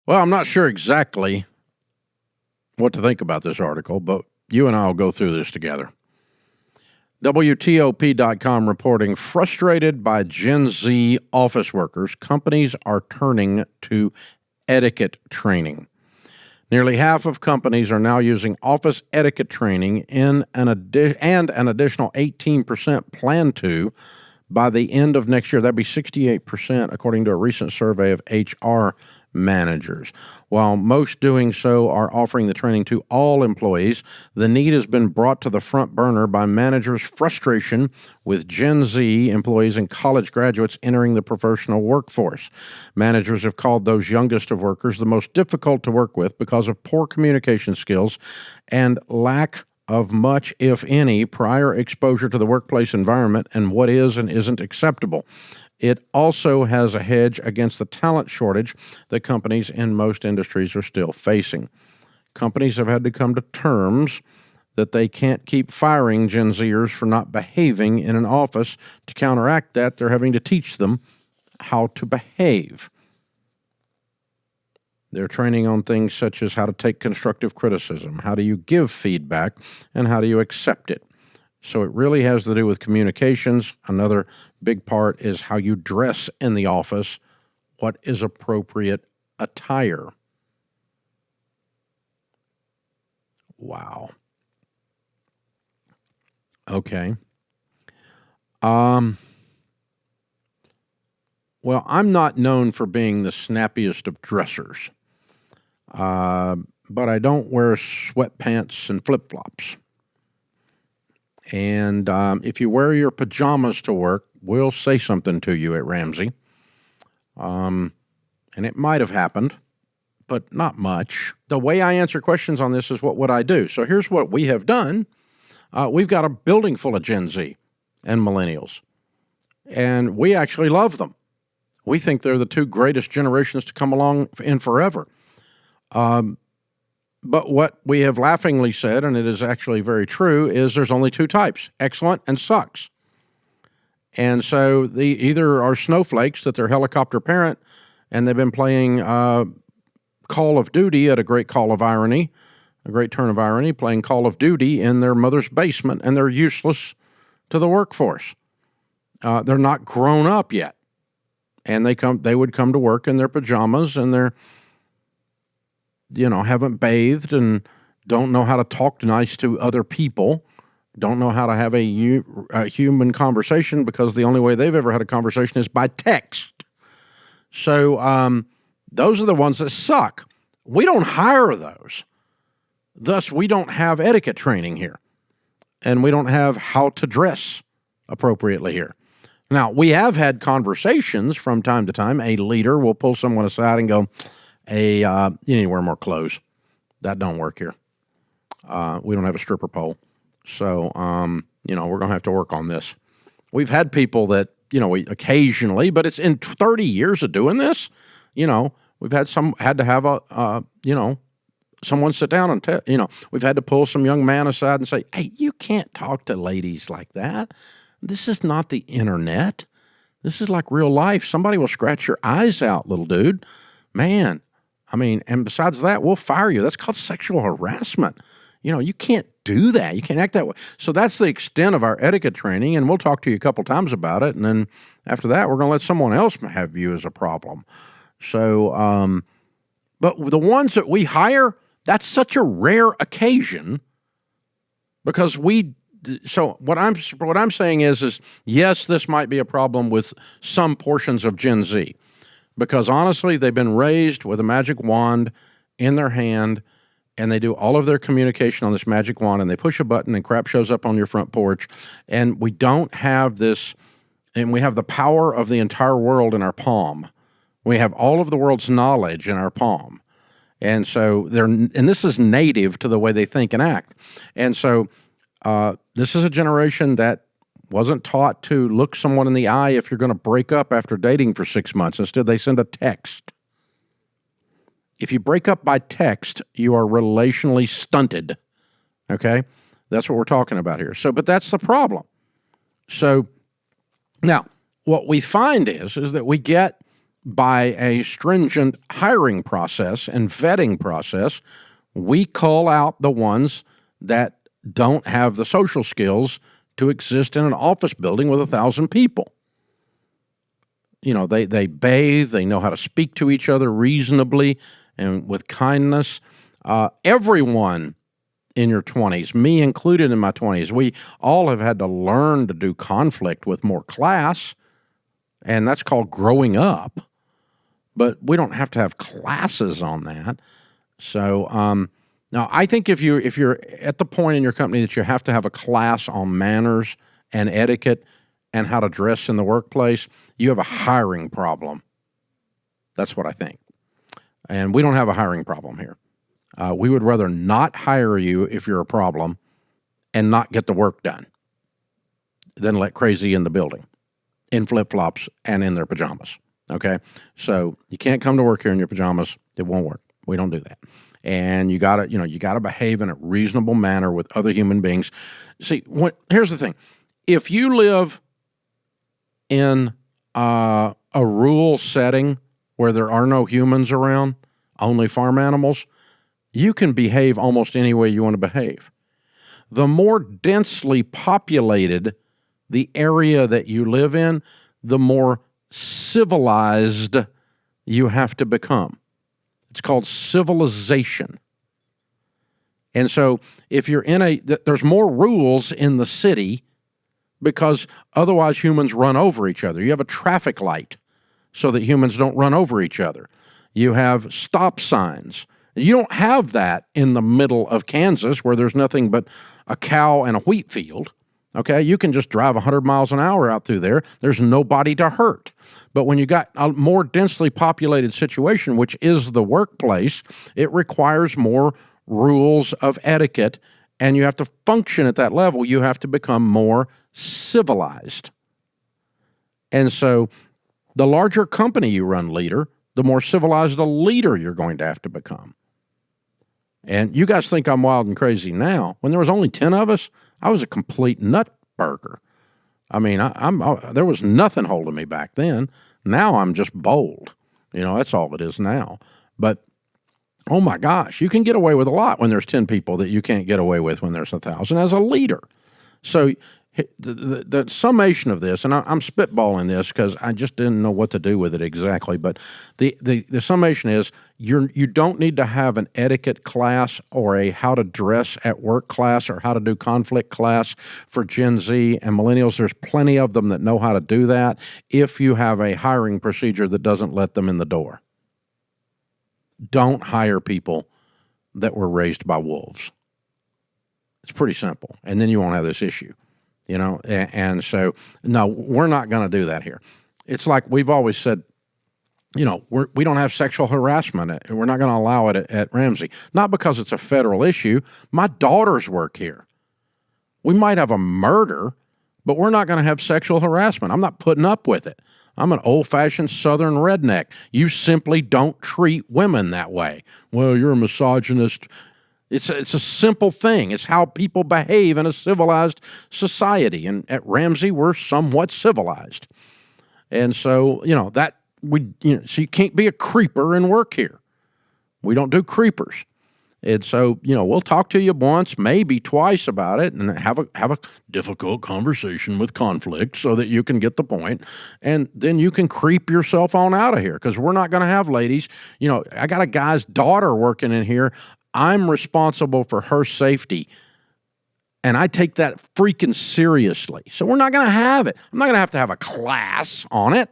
Well, I'm not sure exactly what to think about this article, but you and I will go through this together. WTOP.com reporting, frustrated by Gen Z office workers, companies are turning to etiquette training. Nearly half of companies are now using office etiquette training and an additional 18% plan to by the end of next year. That'd be 68%, according to a recent survey of HR managers. While most doing so are offering the training to all employees, the need has been brought to the front burner by managers' frustration with Gen Z employees and college graduates entering the professional workforce. Managers have called those youngest of workers the most difficult to work with because of poor communication skills and lack of much, if any, prior exposure to the workplace environment and what is and isn't acceptable. It also has a hedge against the talent shortage that companies in most industries are still facing. Companies have had to come to terms that they can't keep firing Gen Zers for not behaving in an office. To counteract that, they're having to teach them how to behave. They're training on things such as how to take constructive criticism, how do you give feedback, and how do you accept it. So it really has to do with communications. Another big part is how you dress in the office, what is appropriate attire. Wow. Okay. Well, I'm not known for being the snappiest of dressers, but I don't wear sweatpants and flip-flops. And if you wear your pajamas to work, we'll say something to you at Ramsey. And it might have happened, but not much. The way I answer questions on this is what would I do? So here's what we have done. We've got a building full of Gen Z and millennials, and we actually love them. We think they're the two greatest generations to come along in forever. But what we have laughingly said, and it is actually very true, is there's only two types, excellent and sucks. And so they either are snowflakes that they're helicopter parent and they've been playing Call of Duty at a great call of irony, a great turn of irony, playing Call of Duty in their mother's basement, and they're useless to the workforce. They're not grown up yet. And they would come to work in their pajamas and they're, haven't bathed and don't know how to talk nice to other people, don't know how to have a human conversation because the only way they've ever had a conversation is by text. So those are the ones that suck. We don't hire those. Thus, we don't have etiquette training here. And we don't have how to dress appropriately here. Now, we have had conversations from time to time. A leader will pull someone aside and go, hey, you need to wear more clothes. That don't work here. We don't have a stripper pole. So, we're going to have to work on this. We've had people that, we occasionally, but it's in 30 years of doing this, we've had to have someone sit down and we've had to pull some young man aside and say, hey, you can't talk to ladies like that. This is not the internet. This is like real life. Somebody will scratch your eyes out, little dude. Man, and besides that, we'll fire you. That's called sexual harassment. You can't do that. You can't act that way. So that's the extent of our etiquette training, and we'll talk to you a couple times about it. And then after that, we're going to let someone else have you as a problem. So, but the ones that we hire, that's such a rare occasion because so what I'm saying is yes, this might be a problem with some portions of Gen Z because honestly, they've been raised with a magic wand in their hand and they do all of their communication on this magic wand and they push a button and crap shows up on your front porch. And we don't have this, and we have the power of the entire world in our palm. We have all of the world's knowledge in our palm. And so and this is native to the way they think and act. And so this is a generation that wasn't taught to look someone in the eye if you're going to break up after dating for 6 months. Instead, they send a text. If you break up by text, you are relationally stunted. Okay? That's what we're talking about here. So, but that's the problem. So now what we find is that we get by a stringent hiring process and vetting process, we cull out the ones that don't have the social skills to exist in an office building with 1,000 people. They bathe, they know how to speak to each other reasonably and with kindness. Everyone in your 20s, me included in my 20s, we all have had to learn to do conflict with more class, and that's called growing up. But we don't have to have classes on that. So now I think if you're at the point in your company that you have to have a class on manners and etiquette and how to dress in the workplace, you have a hiring problem. That's what I think. And we don't have a hiring problem here. We would rather not hire you if you're a problem and not get the work done than let crazy in the building in flip-flops and in their pajamas. Okay? So you can't come to work here in your pajamas. It won't work. We don't do that. And you gotta behave in a reasonable manner with other human beings. See, here's the thing. If you live in a rural setting where there are no humans around, only farm animals, you can behave almost any way you want to behave. The more densely populated the area that you live in, the more civilized you have to become. It's called civilization. And so if you're there's more rules in the city because otherwise humans run over each other. You have a traffic light so that humans don't run over each other. You have stop signs. You don't have that in the middle of Kansas where there's nothing but a cow and a wheat field. Okay, you can just drive 100 miles an hour out through there. There's nobody to hurt. But when you got a more densely populated situation, which is the workplace, it requires more rules of etiquette, and you have to function at that level. You have to become more civilized. And so the larger company you run, leader, the more civilized a leader you're going to have to become. And you guys think I'm wild and crazy now. When there was only 10 of us, I was a complete nutburger. I mean, there was nothing holding me back then. Now I'm just bold. That's all it is now. But, oh my gosh, you can get away with a lot when there's 10 people that you can't get away with when there's 1,000 as a leader. So the summation of this, and I'm spitballing this because I just didn't know what to do with it exactly, but the summation is you don't need to have an etiquette class or a how to dress at work class or how to do conflict class for Gen Z and millennials. There's plenty of them that know how to do that if you have a hiring procedure that doesn't let them in the door. Don't hire people that were raised by wolves. It's pretty simple, and then you won't have this issue. And so, no, we're not going to do that here. It's like we've always said, we don't have sexual harassment, and we're not going to allow it at Ramsey. Not because it's a federal issue. My daughters work here. We might have a murder, but we're not going to have sexual harassment. I'm not putting up with it. I'm an old-fashioned Southern redneck. You simply don't treat women that way. Well, you're a misogynist. It's a simple thing. It's how people behave in a civilized society. And at Ramsey, we're somewhat civilized. And so, so you can't be a creeper and work here. We don't do creepers. And so, we'll talk to you once, maybe twice about it and have a difficult conversation with conflict so that you can get the point. And then you can creep yourself on out of here because we're not going to have ladies. I got a guy's daughter working in here. I'm responsible for her safety, and I take that freaking seriously. So we're not going to have it. I'm not going to have a class on it.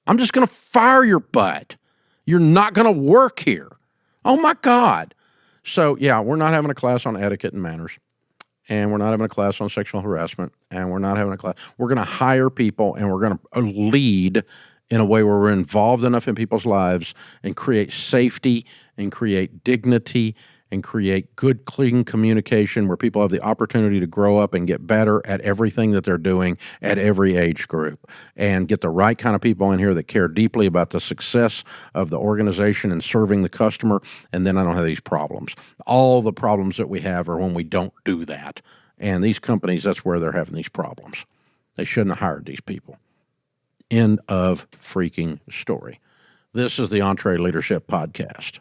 I'm just going to fire your butt. You're not going to work here. Oh, my God. So, yeah, we're not having a class on etiquette and manners, and we're not having a class on sexual harassment, and we're not having a class. We're going to hire people, and we're going to lead in a way where we're involved enough in people's lives and create safety and create dignity and create good, clean communication where people have the opportunity to grow up and get better at everything that they're doing at every age group and get the right kind of people in here that care deeply about the success of the organization and serving the customer, and then I don't have these problems. All the problems that we have are when we don't do that. And these companies, that's where they're having these problems. They shouldn't have hired these people. End of freaking story. This is the EntreLeadership Podcast.